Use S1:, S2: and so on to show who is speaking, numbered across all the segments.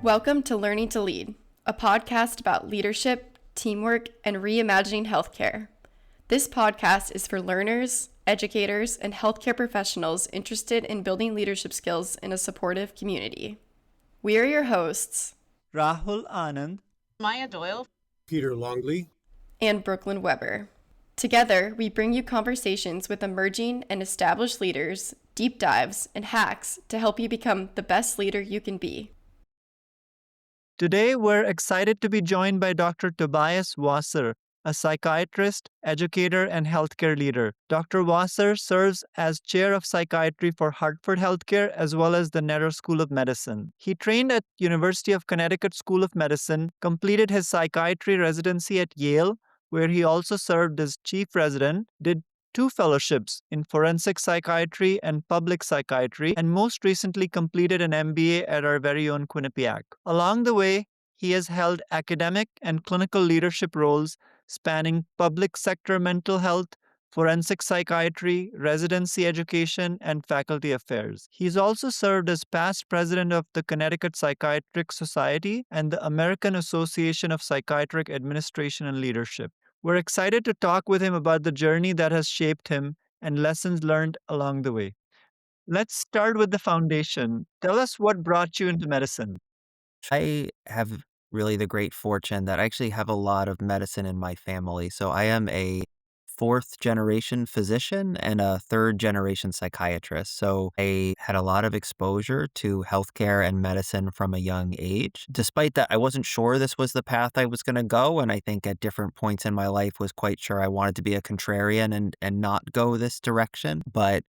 S1: Welcome to Learning to Lead, a podcast about leadership, teamwork, and reimagining healthcare. This podcast is for learners, educators, and healthcare professionals interested in building leadership skills in a supportive community. We are your hosts,
S2: Rahul Anand,
S3: Maya Doyle,
S4: Peter Longley,
S1: and Brooklyn Weber. Together, we bring you conversations with emerging and established leaders, deep dives, and hacks to help you become the best leader you can be.
S2: Today, we're excited to be joined by Dr. Tobias Wasser, a psychiatrist, educator, and healthcare leader. Dr. Wasser serves as chair of psychiatry for Hartford Healthcare as well as the Netter School of Medicine. He trained at University of Connecticut School of Medicine, completed his psychiatry residency at Yale, where he also served as chief resident, did 2 fellowships in forensic psychiatry and public psychiatry, and most recently completed an MBA at our very own Quinnipiac. Along the way, he has held academic and clinical leadership roles spanning public sector mental health, forensic psychiatry, residency education, and faculty affairs. He's also served as past president of the Connecticut Psychiatric Society and the American Association of Psychiatric Administration and Leadership. We're excited to talk with him about the journey that has shaped him and lessons learned along the way. Let's start with the foundation. Tell us what brought you into medicine.
S5: I have really the great fortune that I actually have a lot of medicine in my family. So I am a fourth generation physician and a third generation psychiatrist. So I had a lot of exposure to healthcare and medicine from a young age. Despite that, I wasn't sure this was the path I was going to go. And I think at different points in my life was quite sure I wanted to be a contrarian and not go this direction. But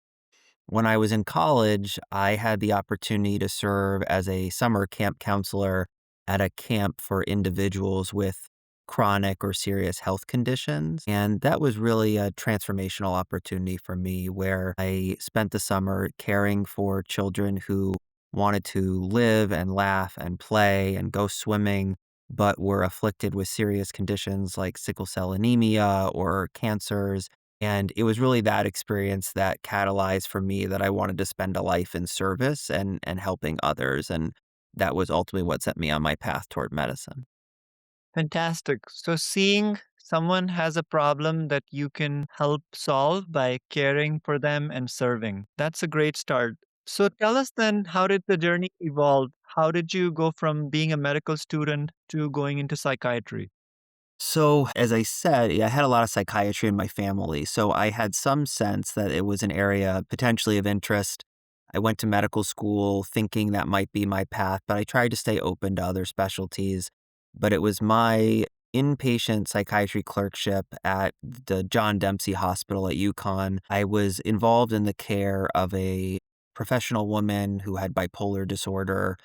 S5: when I was in college, I had the opportunity to serve as a summer camp counselor at a camp for individuals with chronic or serious health conditions. And that was really a transformational opportunity for me where I spent the summer caring for children who wanted to live and laugh and play and go swimming, but were afflicted with serious conditions like sickle cell anemia or cancers. And it was really that experience that catalyzed for me that I wanted to spend a life in service and helping others. And that was ultimately what set me on my path toward medicine.
S2: Fantastic. So, seeing someone has a problem that you can help solve by caring for them and serving, that's a great start. So, tell us then, how did the journey evolve? How did you go from being a medical student to going into psychiatry?
S5: So, as I said, I had a lot of psychiatry in my family. So, I had some sense that it was an area potentially of interest. I went to medical school thinking that might be my path, but I tried to stay open to other specialties. But it was my inpatient psychiatry clerkship at the John Dempsey Hospital at UConn. I was involved in the care of a professional woman who had bipolar disorder,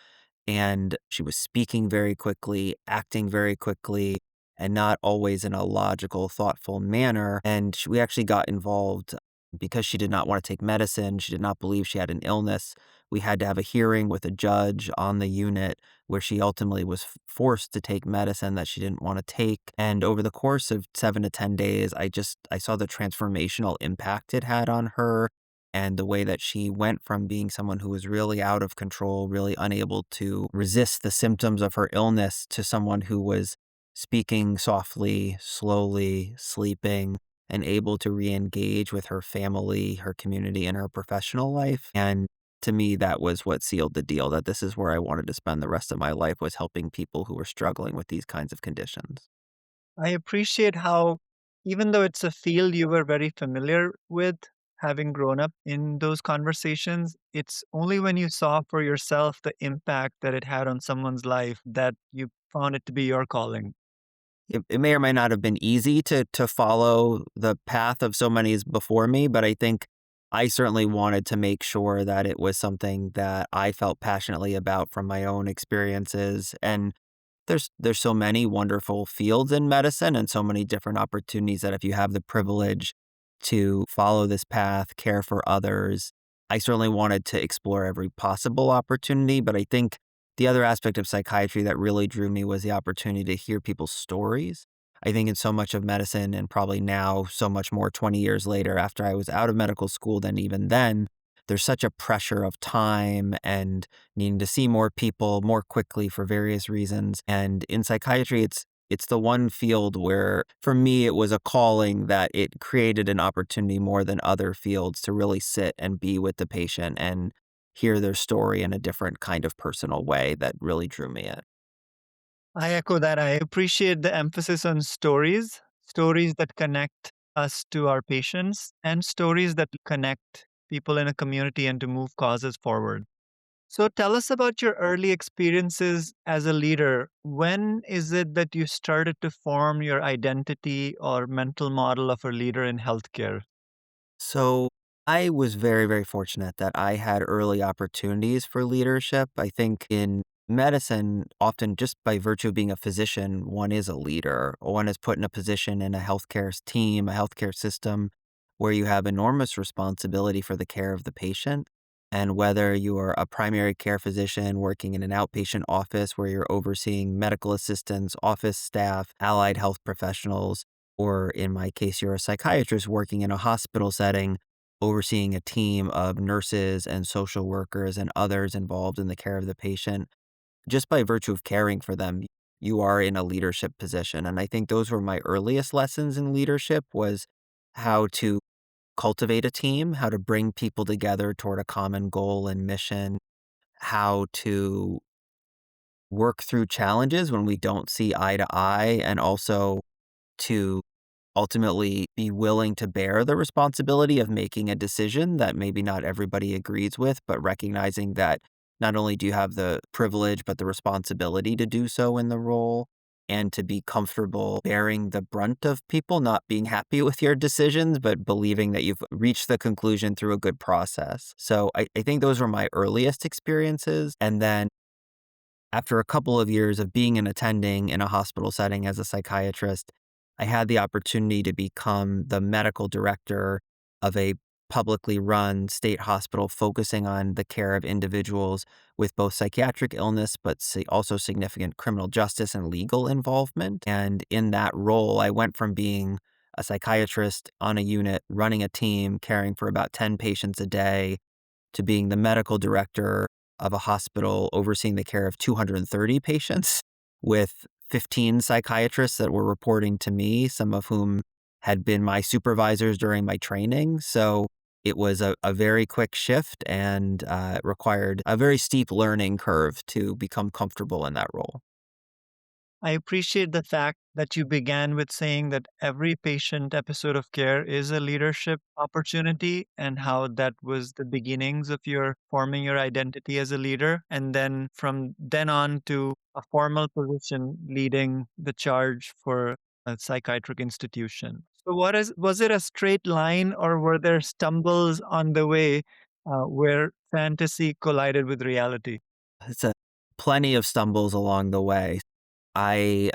S5: and she was speaking very quickly, acting very quickly, and not always in a logical, thoughtful manner. And we actually got involved because she did not want to take medicine. She did not believe she had an illness. We had to have a hearing with a judge on the unit where she ultimately was forced to take medicine that she didn't want to take. And over the course of 7 to 10 days, I saw the transformational impact it had on her and the way that she went from being someone who was really out of control, really unable to resist the symptoms of her illness, to someone who was speaking softly, slowly, sleeping, and able to re-engage with her family, her community, and her professional life. And to me, that was what sealed the deal, that this is where I wanted to spend the rest of my life, was helping people who were struggling with these kinds of conditions.
S2: I appreciate how, even though it's a field you were very familiar with, having grown up in those conversations, it's only when you saw for yourself the impact that it had on someone's life that you found it to be your calling.
S5: It may or may not have been easy to follow the path of so many before me, but I think I certainly wanted to make sure that it was something that I felt passionately about from my own experiences. And there's so many wonderful fields in medicine and so many different opportunities that if you have the privilege to follow this path, care for others, I certainly wanted to explore every possible opportunity. But I think the other aspect of psychiatry that really drew me was the opportunity to hear people's stories. I think in so much of medicine, and probably now so much more 20 years later after I was out of medical school than even then, there's such a pressure of time and needing to see more people more quickly for various reasons. And in psychiatry, it's the one field where, for me, it was a calling that it created an opportunity more than other fields to really sit and be with the patient and hear their story in a different kind of personal way that really drew me in.
S2: I echo that. I appreciate the emphasis on stories, stories that connect us to our patients, and stories that connect people in a community and to move causes forward. So tell us about your early experiences as a leader. When is it that you started to form your identity or mental model of a leader in healthcare?
S5: So I was very, very fortunate that I had early opportunities for leadership. I think in medicine, often just by virtue of being a physician, one is a leader. One is put in a position in a healthcare team, a healthcare system where you have enormous responsibility for the care of the patient. And whether you are a primary care physician working in an outpatient office where you're overseeing medical assistants, office staff, allied health professionals, or in my case, you're a psychiatrist working in a hospital setting, overseeing a team of nurses and social workers and others involved in the care of the patient. Just by virtue of caring for them, you are in a leadership position. And I think those were my earliest lessons in leadership was how to cultivate a team, how to bring people together toward a common goal and mission, how to work through challenges when we don't see eye to eye, and also to ultimately be willing to bear the responsibility of making a decision that maybe not everybody agrees with, but recognizing that not only do you have the privilege, but the responsibility to do so in the role and to be comfortable bearing the brunt of people not being happy with your decisions, but believing that you've reached the conclusion through a good process. So I think those were my earliest experiences. And then after a couple of years of being an attending in a hospital setting as a psychiatrist, I had the opportunity to become the medical director of a publicly run state hospital focusing on the care of individuals with both psychiatric illness, but also significant criminal justice and legal involvement. And in that role, I went from being a psychiatrist on a unit, running a team, caring for about 10 patients a day, to being the medical director of a hospital overseeing the care of 230 patients with 15 psychiatrists that were reporting to me, some of whom had been my supervisors during my training. So it was a very quick shift and required a very steep learning curve to become comfortable in that role.
S2: I appreciate the fact that you began with saying that every patient episode of care is a leadership opportunity and how that was the beginnings of your forming your identity as a leader. And then from then on to a formal position leading the charge for a psychiatric institution. So was it a straight line or were there stumbles on the way where fantasy collided with reality?
S5: It's a plenty of stumbles along the way. I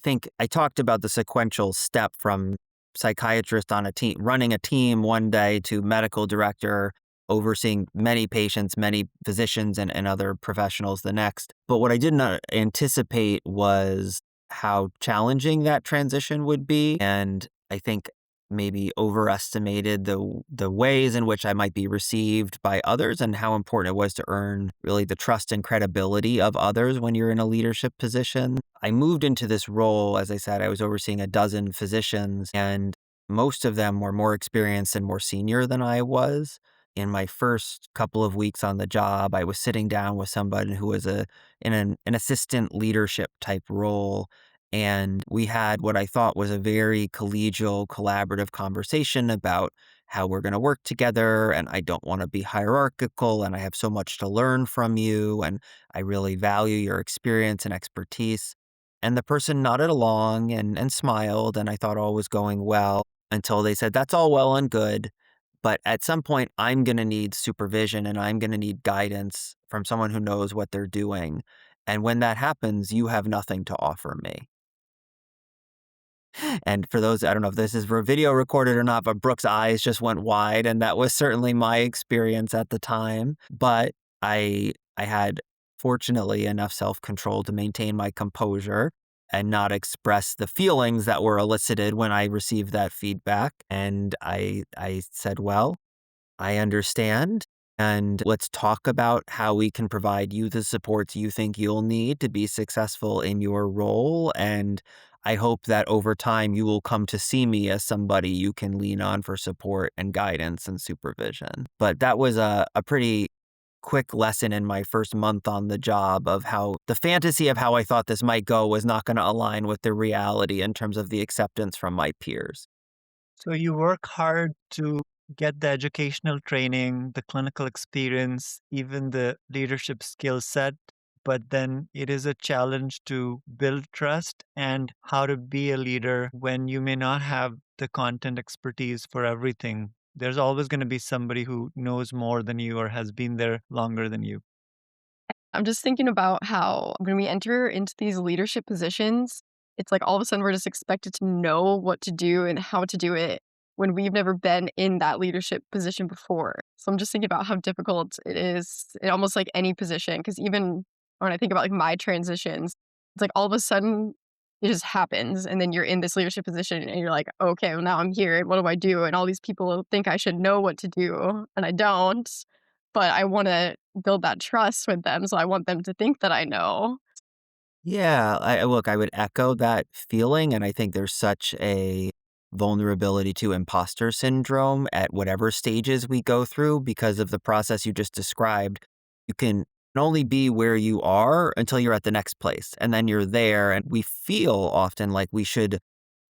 S5: think I talked about the sequential step from psychiatrist on a team, running a team one day to medical director, overseeing many patients, many physicians and other professionals the next. But what I did not anticipate was how challenging that transition would be. And I think maybe overestimated the ways in which I might be received by others and how important it was to earn really the trust and credibility of others when you're in a leadership position. I moved into this role, as I said, I was overseeing a dozen physicians, and most of them were more experienced and more senior than I was. In my first couple of weeks on the job, I was sitting down with somebody who was in an assistant leadership type role, and we had what I thought was a very collegial, collaborative conversation about how we're going to work together. And I don't want to be hierarchical. And I have so much to learn from you. And I really value your experience and expertise. And the person nodded along and smiled. And I thought all was going well until they said, "That's all well and good. But at some point, I'm going to need supervision and I'm going to need guidance from someone who knows what they're doing. And when that happens, you have nothing to offer me." And for those, I don't know if this is for video recorded or not, but Brooke's eyes just went wide, and that was certainly my experience at the time. But I had fortunately enough self-control to maintain my composure and not express the feelings that were elicited when I received that feedback. And I said, "Well, I understand. And let's talk about how we can provide you the supports you think you'll need to be successful in your role. And I hope that over time you will come to see me as somebody you can lean on for support and guidance and supervision. But that was a pretty quick lesson in my first month on the job of how the fantasy of how I thought this might go was not going to align with the reality in terms of the acceptance from my peers.
S2: So you work hard to get the educational training, the clinical experience, even the leadership skill set, but then it is a challenge to build trust and how to be a leader when you may not have the content expertise for everything. There's always going to be somebody who knows more than you or has been there longer than you.
S1: I'm just thinking about how when we enter into these leadership positions, it's like all of a sudden we're just expected to know what to do and how to do it when we've never been in that leadership position before. So I'm just thinking about how difficult it is in almost like any position. Because even when I think about like my transitions, it's like all of a sudden it just happens. And then you're in this leadership position and you're like, okay, well, now I'm here. What do I do? And all these people think I should know what to do. And I don't. But I want to build that trust with them, so I want them to think that I know.
S5: Yeah, look, I would echo that feeling, and I think there's such a vulnerability to imposter syndrome at whatever stages we go through because of the process you just described. You can only be where you are until you're at the next place, and then you're there, and we feel often like we should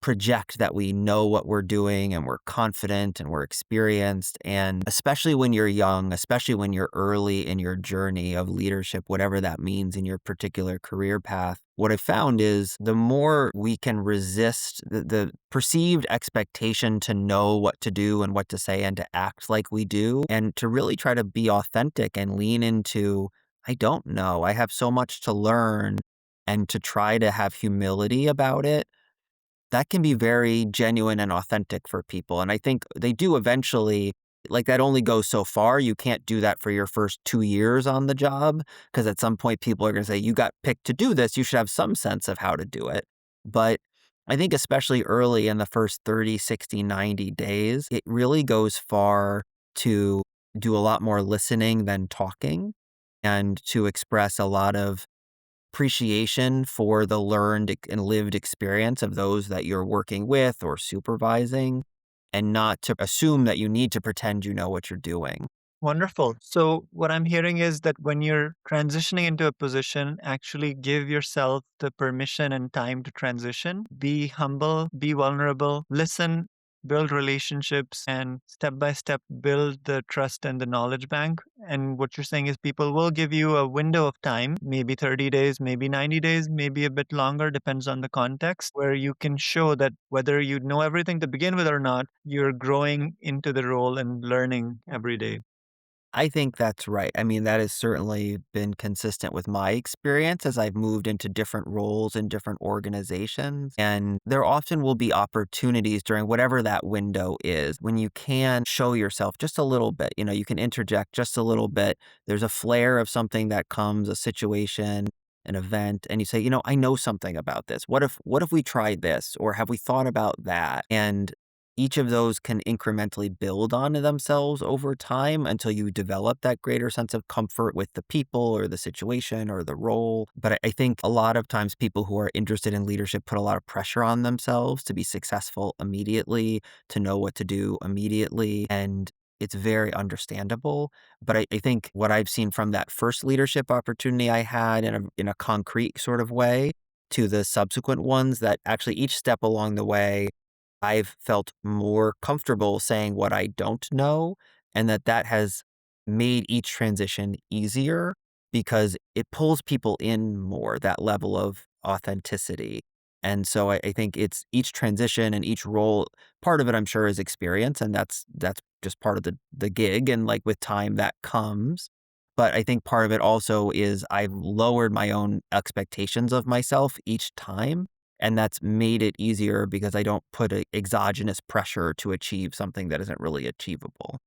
S5: project that we know what we're doing and we're confident and we're experienced. And especially when you're young, especially when you're early in your journey of leadership, whatever that means in your particular career path, what I found is the more we can resist the perceived expectation to know what to do and what to say and to act like we do, and to really try to be authentic and lean into, I don't know, I have so much to learn, and to try to have humility about it, that can be very genuine and authentic for people. And I think they do eventually, like that only goes so far. You can't do that for your first 2 years on the job because at some point people are going to say, you got picked to do this. You should have some sense of how to do it. But I think especially early in the first 30, 60, 90 days, it really goes far to do a lot more listening than talking and to express a lot of appreciation for the learned and lived experience of those that you're working with or supervising, and not to assume that you need to pretend you know what you're doing.
S2: Wonderful. So, what I'm hearing is that when you're transitioning into a position, actually give yourself the permission and time to transition. Be humble, be vulnerable, listen, build relationships, and step by step build the trust and the knowledge bank. And what you're saying is people will give you a window of time, maybe 30 days, maybe 90 days, maybe a bit longer, depends on the context, where you can show that whether you know everything to begin with or not, you're growing into the role and learning every day.
S5: I think that's right. I mean, that has certainly been consistent with my experience as I've moved into different roles in different organizations. And there often will be opportunities during whatever that window is when you can show yourself just a little bit. You know, you can interject just a little bit. There's a flare of something that comes, a situation, an event, and you say, I know something about this. What if we tried this? Or have we thought about that? And each of those can incrementally build onto themselves over time until you develop that greater sense of comfort with the people or the situation or the role. But I think a lot of times people who are interested in leadership put a lot of pressure on themselves to be successful immediately, to know what to do immediately. And it's very understandable. But I think what I've seen from that first leadership opportunity I had in a concrete sort of way to the subsequent ones, that actually each step along the way I've felt more comfortable saying what I don't know, and that has made each transition easier because it pulls people in more, that level of authenticity. And so I think it's each transition and each role, part of it I'm sure is experience, and that's just part of the gig, and like with time that comes. But I think part of it also is I've lowered my own expectations of myself each time, and that's made it easier because I don't put a exogenous pressure to achieve something that isn't really achievable.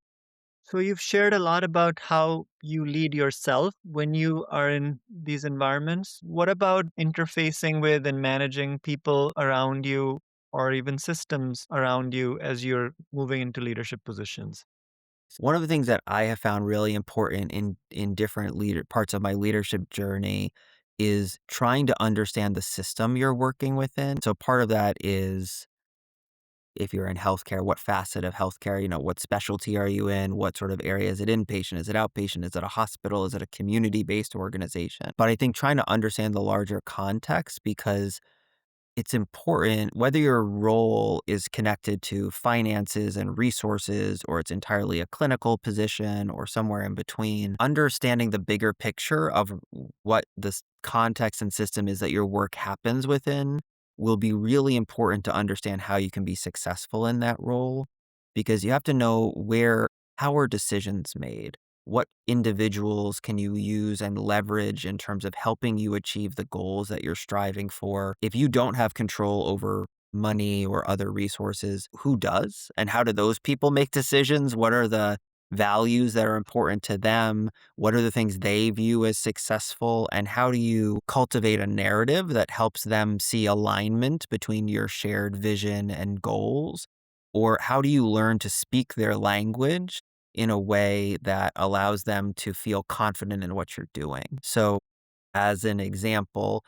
S2: So, you've shared a lot about how you lead yourself when you are in these environments. What about interfacing with and managing people around you or even systems around you as you're moving into leadership positions?
S5: One of the things that I have found really important in different parts of my leadership journey is trying to understand the system you're working within. So part of that is if you're in healthcare, what facet of healthcare, what specialty are you in? What sort of area? Is it inpatient? Is it outpatient? Is it a hospital? Is it a community-based organization? But I think trying to understand the larger context because it's important whether your role is connected to finances and resources or it's entirely a clinical position or somewhere in between. Understanding the bigger picture of what this context and system is that your work happens within will be really important to understand how you can be successful in that role because you have to know how are decisions made? What individuals can you use and leverage in terms of helping you achieve the goals that you're striving for? If you don't have control over money or other resources, who does? And how do those people make decisions? What are the values that are important to them? What are the things they view as successful? And how do you cultivate a narrative that helps them see alignment between your shared vision and goals? Or how do you learn to speak their language in a way that allows them to feel confident in what you're doing? So, as an example,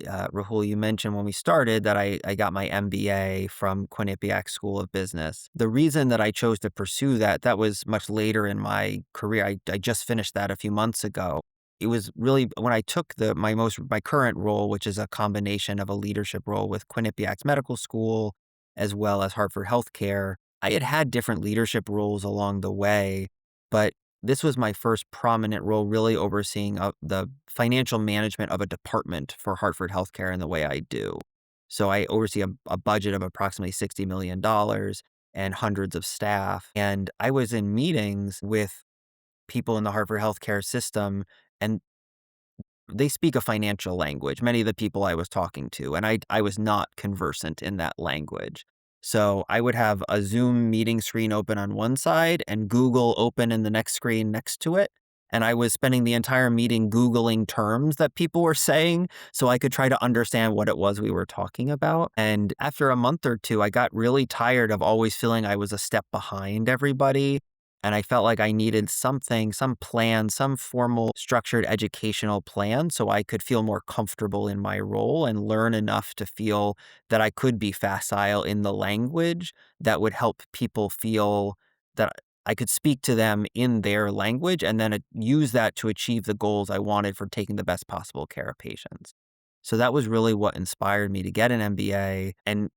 S5: Rahul, you mentioned when we started that I got my MBA from Quinnipiac School of Business. The reason that I chose to pursue that was much later in my career. I just finished that a few months ago. It was really when I took my current role, which is a combination of a leadership role with Quinnipiac's medical school as well as Hartford Healthcare. I had had different leadership roles along the way, but this was my first prominent role really overseeing the financial management of a department for Hartford Healthcare in the way I do. So I oversee a budget of approximately $60 million and hundreds of staff. And I was in meetings with people in the Hartford Healthcare system, and they speak a financial language, many of the people I was talking to, and I was not conversant in that language. So I would have a Zoom meeting screen open on one side and Google open in the next screen next to it. And I was spending the entire meeting Googling terms that people were saying so I could try to understand what it was we were talking about. And after a month or two, I got really tired of always feeling I was a step behind everybody. And I felt like I needed something, some plan, some formal structured educational plan so I could feel more comfortable in my role and learn enough to feel that I could be facile in the language that would help people feel that I could speak to them in their language and then use that to achieve the goals I wanted for taking the best possible care of patients. So that was really what inspired me to get an MBA. And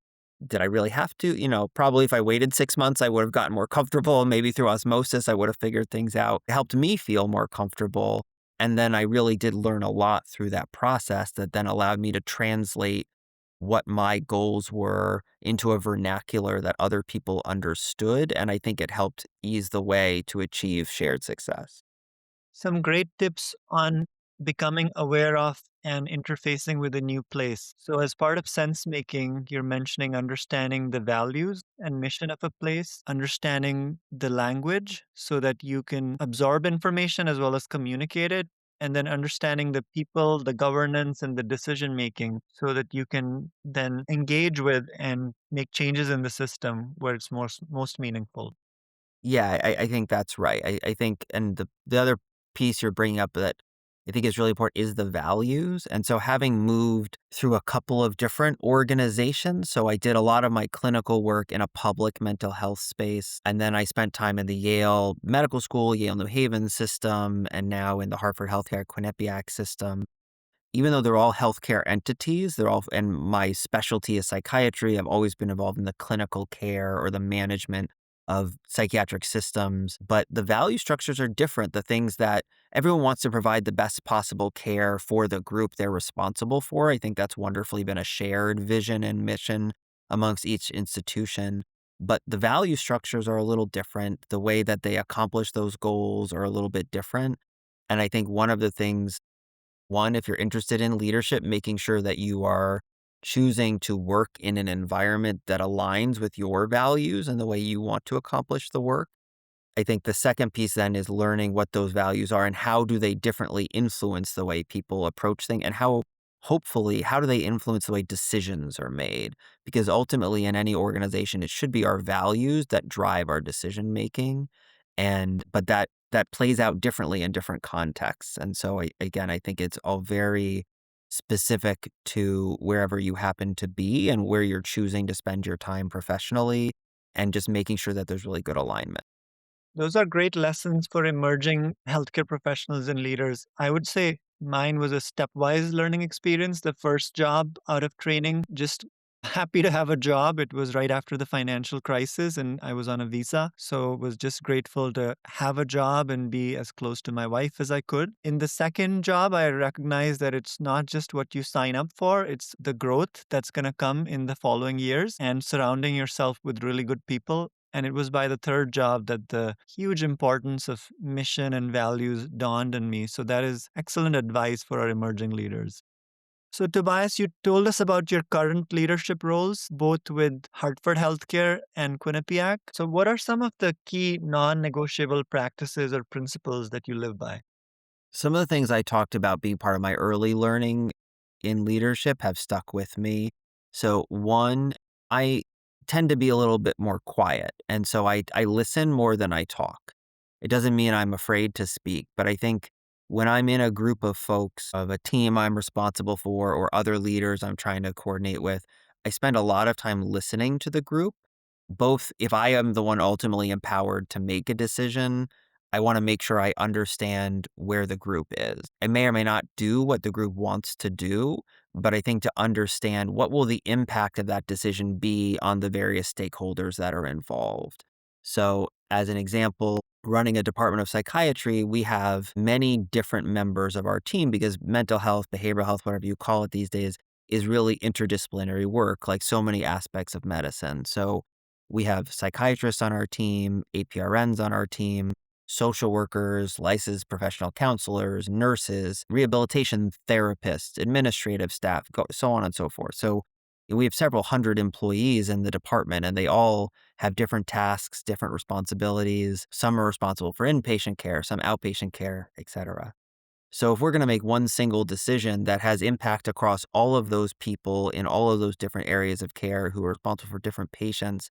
S5: did I really have to? Probably if I waited 6 months, I would have gotten more comfortable. Maybe through osmosis, I would have figured things out. It helped me feel more comfortable. And then I really did learn a lot through that process that then allowed me to translate what my goals were into a vernacular that other people understood. And I think it helped ease the way to achieve shared success.
S2: Some great tips on becoming aware of and interfacing with a new place. So, as part of sense making, you're mentioning understanding the values and mission of a place, understanding the language so that you can absorb information as well as communicate it, and then understanding the people, the governance, and the decision making so that you can then engage with and make changes in the system where it's most meaningful.
S5: Yeah, I think that's right. I think, and the other piece you're bringing up that I think is really important is the values. And so having moved through a couple of different organizations, so I did a lot of my clinical work in a public mental health space. And then I spent time in the Yale Medical School, Yale New Haven system, and now in the Hartford Healthcare Quinnipiac system. Even though they're all healthcare entities, and my specialty is psychiatry, I've always been involved in the clinical care or the management of psychiatric systems, but the value structures are different. The things that everyone wants to provide the best possible care for the group they're responsible for. I think that's wonderfully been a shared vision and mission amongst each institution. But the value structures are a little different. The way that they accomplish those goals are a little bit different. And I think one of the things one, if you're interested in leadership, making sure that you are choosing to work in an environment that aligns with your values and the way you want to accomplish the work. I think the second piece then is learning what those values are and how do they differently influence the way people approach things and how do they influence the way decisions are made? Because ultimately in any organization, it should be our values that drive our decision making. But that plays out differently in different contexts. And so I think it's all very specific to wherever you happen to be and where you're choosing to spend your time professionally and just making sure that there's really good alignment.
S2: Those are great lessons for emerging healthcare professionals and leaders. I would say mine was a stepwise learning experience. The first job out of training, just happy to have a job. It was right after the financial crisis and I was on a visa. So was just grateful to have a job and be as close to my wife as I could. In the second job, I recognized that it's not just what you sign up for, it's the growth that's going to come in the following years and surrounding yourself with really good people. And it was by the third job that the huge importance of mission and values dawned on me. So that is excellent advice for our emerging leaders. So, Tobias, you told us about your current leadership roles, both with Hartford Healthcare and Quinnipiac. So, what are some of the key non negotiable practices or principles that you live by?
S5: Some of the things I talked about being part of my early learning in leadership have stuck with me. So, one, I tend to be a little bit more quiet. And so I listen more than I talk. It doesn't mean I'm afraid to speak, but I think when I'm in a group of folks, of a team I'm responsible for, or other leaders I'm trying to coordinate with, I spend a lot of time listening to the group. Both if I am the one ultimately empowered to make a decision, I want to make sure I understand where the group is. I may or may not do what the group wants to do, but I think to understand what will the impact of that decision be on the various stakeholders that are involved. So, as an example, running a department of psychiatry, we have many different members of our team because mental health, behavioral health, whatever you call it these days, is really interdisciplinary work, like so many aspects of medicine. So, we have psychiatrists on our team, APRNs on our team, social workers, licensed professional counselors, nurses, rehabilitation therapists, administrative staff, so on and so forth. So we have several hundred employees in the department, and they all have different tasks, different responsibilities. Some are responsible for inpatient care, some outpatient care, et cetera. So if we're going to make one single decision that has impact across all of those people in all of those different areas of care who are responsible for different patients,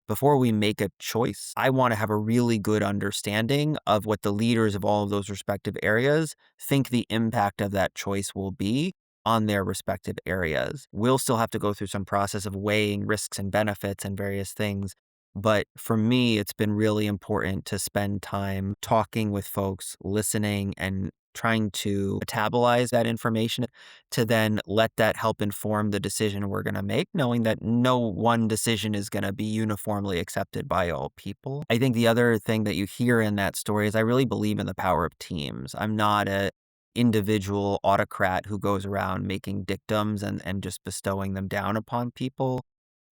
S5: before we make a choice, I want to have a really good understanding of what the leaders of all of those respective areas think the impact of that choice will be on their respective areas. We'll still have to go through some process of weighing risks and benefits and various things. But for me, it's been really important to spend time talking with folks, listening, and trying to metabolize that information to then let that help inform the decision we're going to make, knowing that no one decision is going to be uniformly accepted by all people. I think the other thing that you hear in that story is I really believe in the power of teams. I'm not a individual autocrat who goes around making dictums and just bestowing them down upon people.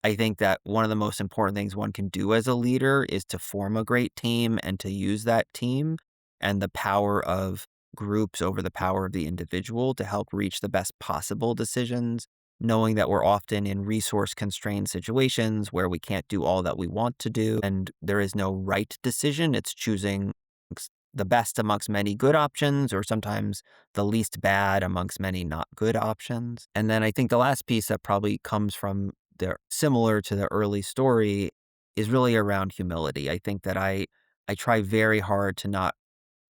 S5: I think that one of the most important things one can do as a leader is to form a great team and to use that team and the power of groups over the power of the individual to help reach the best possible decisions, knowing that we're often in resource constrained situations where we can't do all that we want to do and there is no right decision. It's choosing the best amongst many good options or sometimes the least bad amongst many not good options. And then I think the last piece that probably comes from similar to the early story is really around humility. I think that I try very hard to not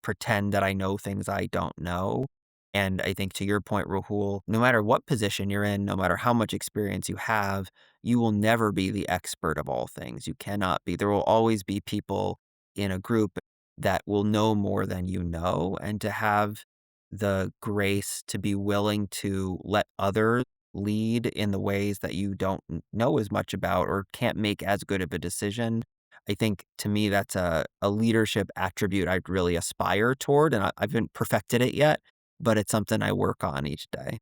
S5: pretend that I know things I don't know. And I think to your point, Rahul, no matter what position you're in, no matter how much experience you have, you will never be the expert of all things. You cannot be. There will always be people in a group that will know more than you know. And to have the grace to be willing to let others lead in the ways that you don't know as much about or can't make as good of a decision. I think to me, that's a leadership attribute I'd really aspire toward. And I haven't perfected it yet, but it's something I work on each day.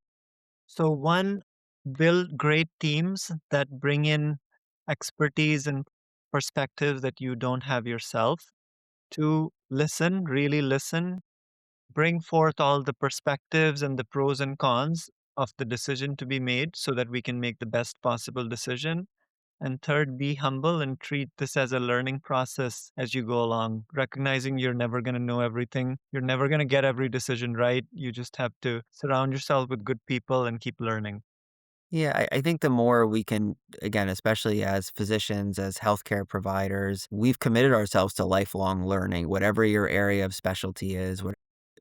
S2: So, one, build great teams that bring in expertise and perspectives that you don't have yourself. Two, listen, really listen, bring forth all the perspectives and the pros and cons of the decision to be made so that we can make the best possible decision. And third, be humble and treat this as a learning process as you go along, recognizing you're never going to know everything. You're never going to get every decision right. You just have to surround yourself with good people and keep learning.
S5: Yeah, I think the more we can, again, especially as physicians, as healthcare providers, we've committed ourselves to lifelong learning, whatever your area of specialty is,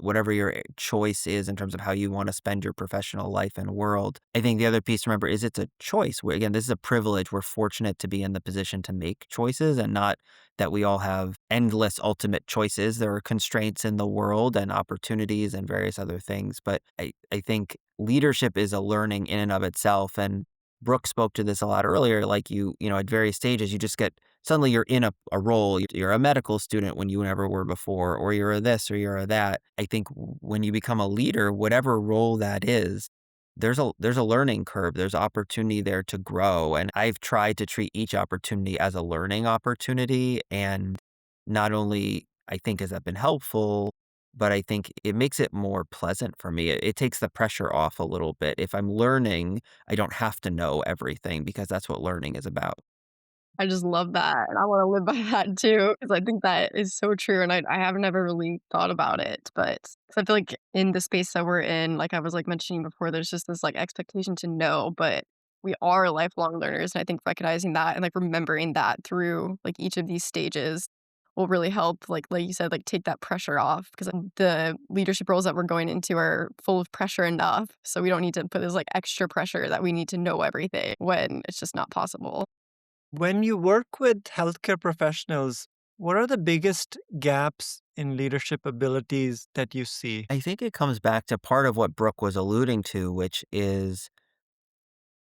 S5: whatever your choice is in terms of how you want to spend your professional life and world. I think the other piece to remember is it's a choice. Again, this is a privilege. We're fortunate to be in the position to make choices and not that we all have endless ultimate choices. There are constraints in the world and opportunities and various other things. But I think leadership is a learning in and of itself. And Brooke spoke to this a lot earlier. Like at various stages, you just get suddenly you're in a role. You're a medical student when you never were before, or you're a this or you're a that. I think when you become a leader, whatever role that is, there's a learning curve. There's opportunity there to grow. And I've tried to treat each opportunity as a learning opportunity. And not only I think has that been helpful, but I think it makes it more pleasant for me. It takes the pressure off a little bit. If I'm learning, I don't have to know everything because that's what learning is about.
S1: I just love that, and I wanna live by that too, because I think that is so true, and I have never really thought about it, but 'cause I feel like in the space that we're in, like I was, like, mentioning before, there's just this, like, expectation to know, but we are lifelong learners, and I think recognizing that and, like, remembering that through, like, each of these stages will really help, like you said, like, take that pressure off because the leadership roles that we're going into are full of pressure enough, so we don't need to put this, like, extra pressure that we need to know everything when it's just not possible.
S2: When you work with healthcare professionals, what are the biggest gaps in leadership abilities that you see?
S5: I think it comes back to part of what Brooke was alluding to, which is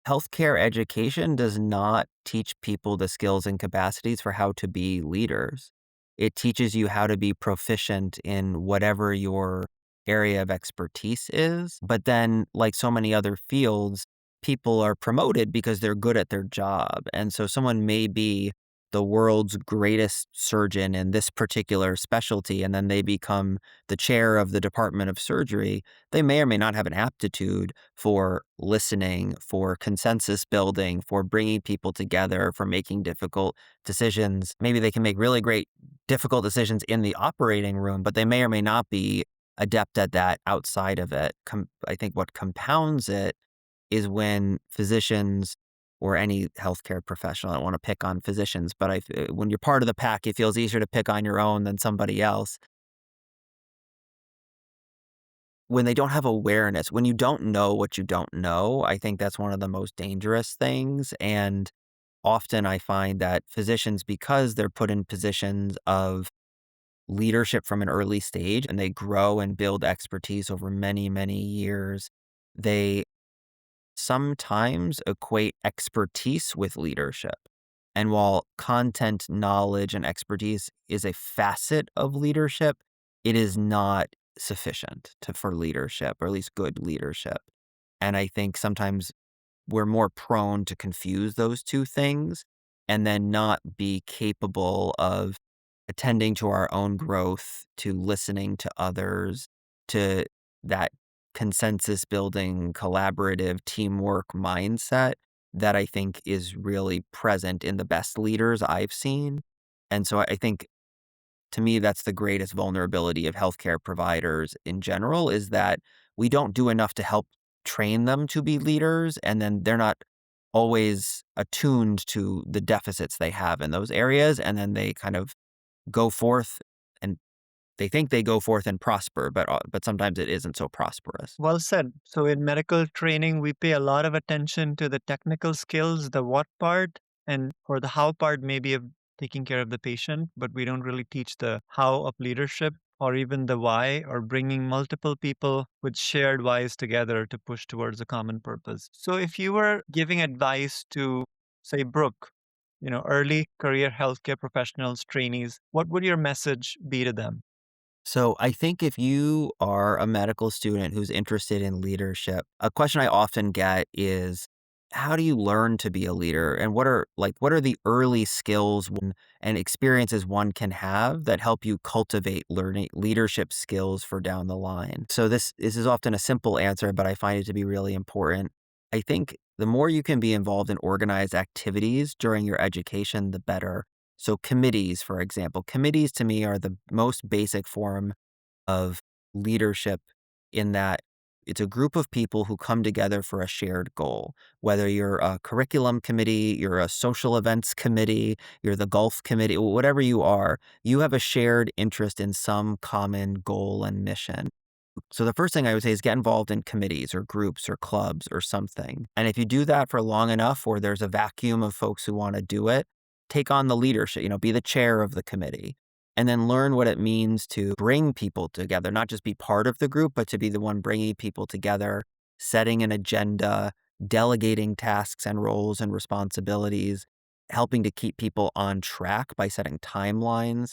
S5: healthcare education does not teach people the skills and capacities for how to be leaders. It teaches you how to be proficient in whatever your area of expertise is. But then, like so many other fields, people are promoted because they're good at their job. And so someone may be the world's greatest surgeon in this particular specialty, and then they become the chair of the department of surgery. They may or may not have an aptitude for listening, for consensus building, for bringing people together, for making difficult decisions. Maybe they can make really great, difficult decisions in the operating room, but they may or may not be adept at that outside of it. I think what compounds it is when physicians or any healthcare professional, I don't want to pick on physicians, but when you're part of the pack, it feels easier to pick on your own than somebody else. When they don't have awareness, when you don't know what you don't know, I think that's one of the most dangerous things, and often I find that physicians, because they're put in positions of leadership from an early stage and they grow and build expertise over many, many years, they sometimes equate expertise with leadership. And while content, knowledge, and expertise is a facet of leadership, it is not sufficient for leadership, or at least good leadership. And I think sometimes we're more prone to confuse those two things and then not be capable of attending to our own growth, to listening to others, to that consensus building, collaborative teamwork mindset that I think is really present in the best leaders I've seen. And so I think to me, that's the greatest vulnerability of healthcare providers in general is that we don't do enough to help train them to be leaders. And then they're not always attuned to the deficits they have in those areas. And then they kind of go forth and they think they go forth and prosper, but sometimes it isn't so prosperous.
S2: Well said. So, in medical training, we pay a lot of attention to the technical skills, the what part, and for the how part, maybe of taking care of the patient, but we don't really teach the how of leadership or even the why or bringing multiple people with shared whys together to push towards a common purpose. So, if you were giving advice to, say, Brooke, early career healthcare professionals, trainees, what would your message be to them?
S5: So I think if you are a medical student who's interested in leadership, a question I often get is how do you learn to be a leader and what are the early skills and experiences one can have that help you cultivate learning leadership skills for down the line. So this is often a simple answer, but I find it to be really important. I think the more you can be involved in organized activities during your education, the better. So committees, for example, committees to me are the most basic form of leadership in that It's a group of people who come together for a shared goal. Whether you're a curriculum committee, you're a social events committee, you're the golf committee, whatever you have a shared interest in some common goal and mission. So the first thing I would say is get involved in committees or groups or clubs or something. And if you do that for long enough or there's a vacuum of folks who want to do it, take on the leadership, be the chair of the committee. And then learn what it means to bring people together, not just be part of the group, but to be the one bringing people together, setting an agenda, delegating tasks and roles and responsibilities, helping to keep people on track by setting timelines,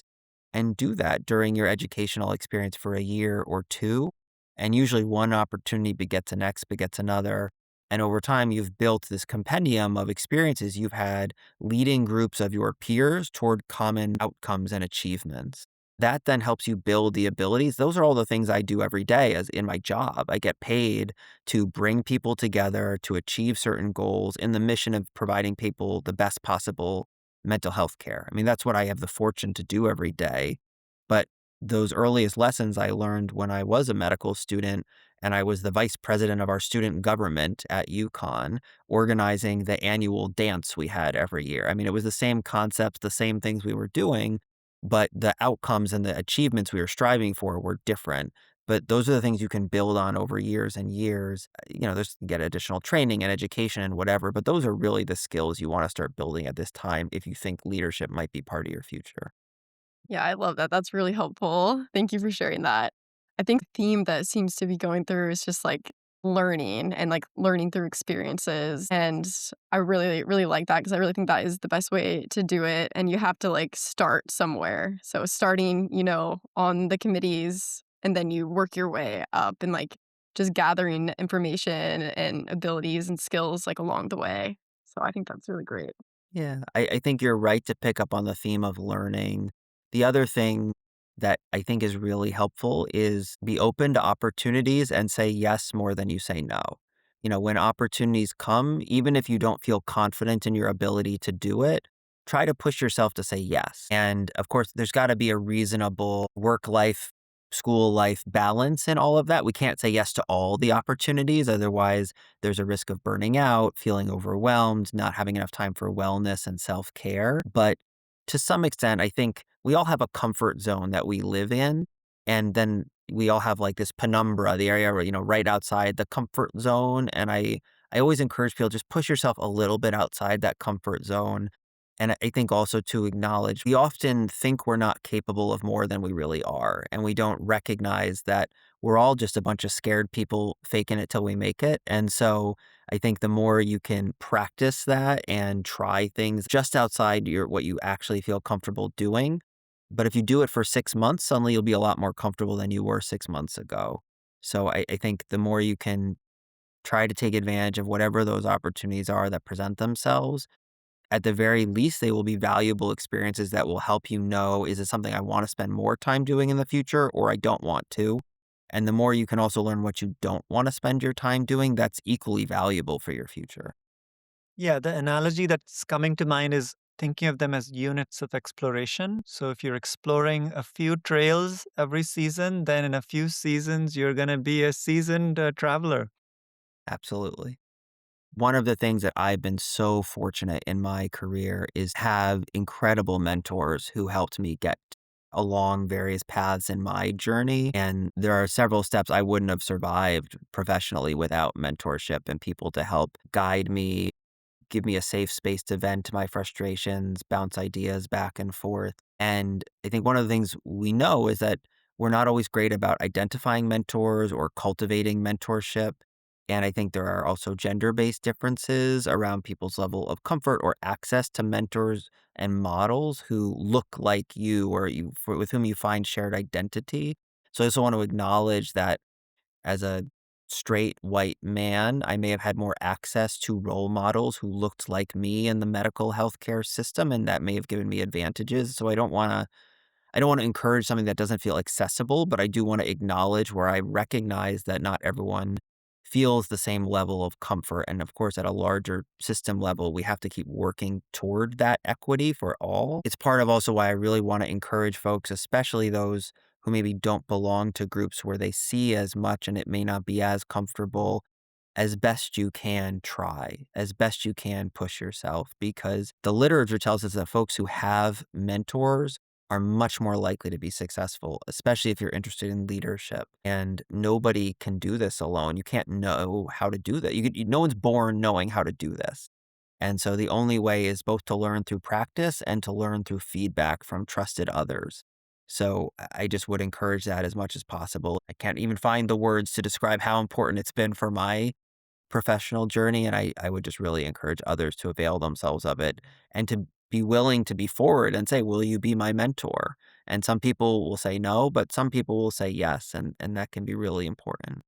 S5: and do that during your educational experience for a year or two. And usually one opportunity begets the next, begets another. And over time, you've built this compendium of experiences you've had leading groups of your peers toward common outcomes and achievements. That then helps you build the abilities. Those are all the things I do every day as in my job. I get paid to bring people together to achieve certain goals in the mission of providing people the best possible mental health care. I mean, that's what I have the fortune to do every day. But those earliest lessons I learned when I was a medical student and I was the vice president of our student government at UConn, organizing the annual dance we had every year. I mean, it was the same concepts, the same things we were doing, but the outcomes and the achievements we were striving for were different. But those are the things you can build on over years and years. There's get additional training and education and whatever, but those are really the skills you want to start building at this time if you think leadership might be part of your future.
S1: Yeah, I love that. That's really helpful. Thank you for sharing that. I think the theme that seems to be going through is just like learning and like learning through experiences. And I really, really like that because I really think that is the best way to do it. And you have to like start somewhere. So starting, on the committees and then you work your way up and like just gathering information and abilities and skills like along the way. So I think that's really great.
S5: Yeah, I think you're right to pick up on the theme of learning. The other thing that I think is really helpful is be open to opportunities and say yes more than you say no. When opportunities come, even if you don't feel confident in your ability to do it, try to push yourself to say yes. And of course, there's got to be a reasonable work life, school life balance in all of that. We can't say yes to all the opportunities. Otherwise, there's a risk of burning out, feeling overwhelmed, not having enough time for wellness and self care. But to some extent, I think we all have a comfort zone that we live in. And then we all have like this penumbra, the area, right outside the comfort zone. And I always encourage people just push yourself a little bit outside that comfort zone. And I think also to acknowledge we often think we're not capable of more than we really are. And we don't recognize that we're all just a bunch of scared people faking it till we make it. And so I think the more you can practice that and try things just outside what you actually feel comfortable doing. But if you do it for 6 months, suddenly you'll be a lot more comfortable than you were 6 months ago. So I think the more you can try to take advantage of whatever those opportunities are that present themselves, at the very least, they will be valuable experiences that will help you know, is it something I want to spend more time doing in the future or I don't want to? And the more you can also learn what you don't want to spend your time doing, that's equally valuable for your future.
S2: Yeah, the analogy that's coming to mind is thinking of them as units of exploration. So if you're exploring a few trails every season, then in a few seasons, you're going to be a seasoned traveler.
S5: Absolutely. One of the things that I've been so fortunate in my career is have incredible mentors who helped me get along various paths in my journey. And there are several steps I wouldn't have survived professionally without mentorship and people to help guide me, give me a safe space to vent my frustrations, bounce ideas back and forth. And I think one of the things we know is that we're not always great about identifying mentors or cultivating mentorship. And I think there are also gender based differences around people's level of comfort or access to mentors and models who look like you or with whom you find shared identity. So I also want to acknowledge that as a straight white man, I may have had more access to role models who looked like me in the medical healthcare system, and that may have given me advantages. So I don't want to encourage something that doesn't feel accessible, but I do want to acknowledge where I recognize that not everyone feels the same level of comfort. And of course, at a larger system level, we have to keep working toward that equity for all. It's part of also why I really want to encourage folks, especially those who maybe don't belong to groups where they see as much and it may not be as comfortable, as best you can try, as best you can push yourself, because the literature tells us that folks who have mentors are much more likely to be successful, especially if you're interested in leadership. And nobody can do this alone. You can't know how to do that. No one's born knowing how to do this. And so the only way is both to learn through practice and to learn through feedback from trusted others. So I just would encourage that as much as possible. I can't even find the words to describe how important it's been for my professional journey, and I would just really encourage others to avail themselves of it and to be willing to be forward and say, "Will you be my mentor?" And some people will say no, but some people will say yes, and that can be really important.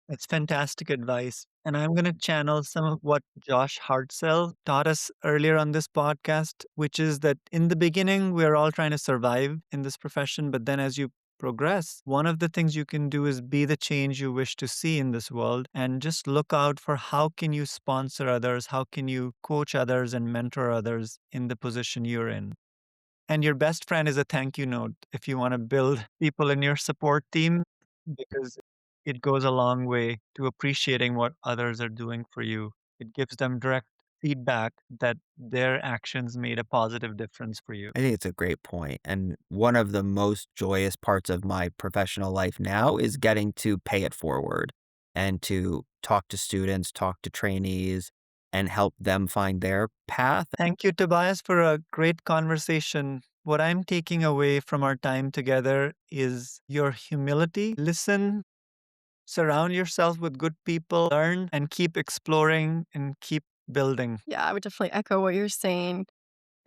S2: It's fantastic advice. And I'm going to channel some of what Josh Hartzell taught us earlier on this podcast, which is that in the beginning, we're all trying to survive in this profession. But then as you progress, one of the things you can do is be the change you wish to see in this world and just look out for how can you sponsor others, how can you coach others and mentor others in the position you're in. And your best friend is a thank you note if you want to build people in your support team, because it goes a long way to appreciating what others are doing for you. It gives them direct feedback that their actions made a positive difference for you.
S5: I think it's a great point. And one of the most joyous parts of my professional life now is getting to pay it forward and to talk to students, talk to trainees, and help them find their path.
S2: Thank you, Tobias, for a great conversation. What I'm taking away from our time together is your humility. Listen, surround yourself with good people, learn, and keep exploring and keep building.
S1: Yeah, I would definitely echo what you're saying.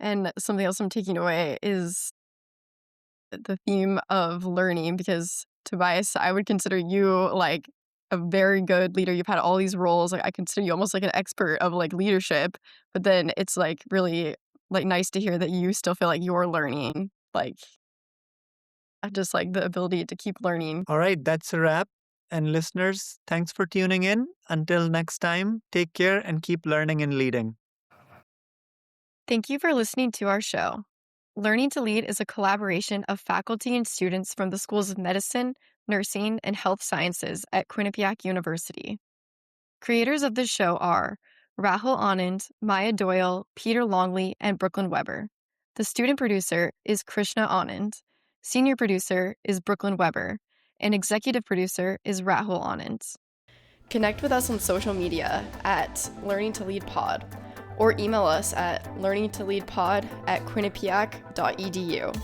S1: And something else I'm taking away is the theme of learning, because Tobias, I would consider you like a very good leader. You've had all these roles. Like I consider you almost like an expert of like leadership, but then it's like really like nice to hear that you still feel like you're learning. Like I just like the ability to keep learning.
S2: All right, that's a wrap. And listeners, thanks for tuning in. Until next time, take care and keep learning and leading.
S1: Thank you for listening to our show. Learning to Lead is a collaboration of faculty and students from the schools of medicine, nursing, and health sciences at Quinnipiac University. Creators of this show are Rahul Anand, Maya Doyle, Peter Longley, and Brooklyn Weber. The student producer is Krishna Anand. Senior producer is Brooklyn Weber. And executive producer is Rahul Anand. Connect with us on social media at Learning to Lead Pod, or email us at learningtoleadpod@quinnipiac.edu.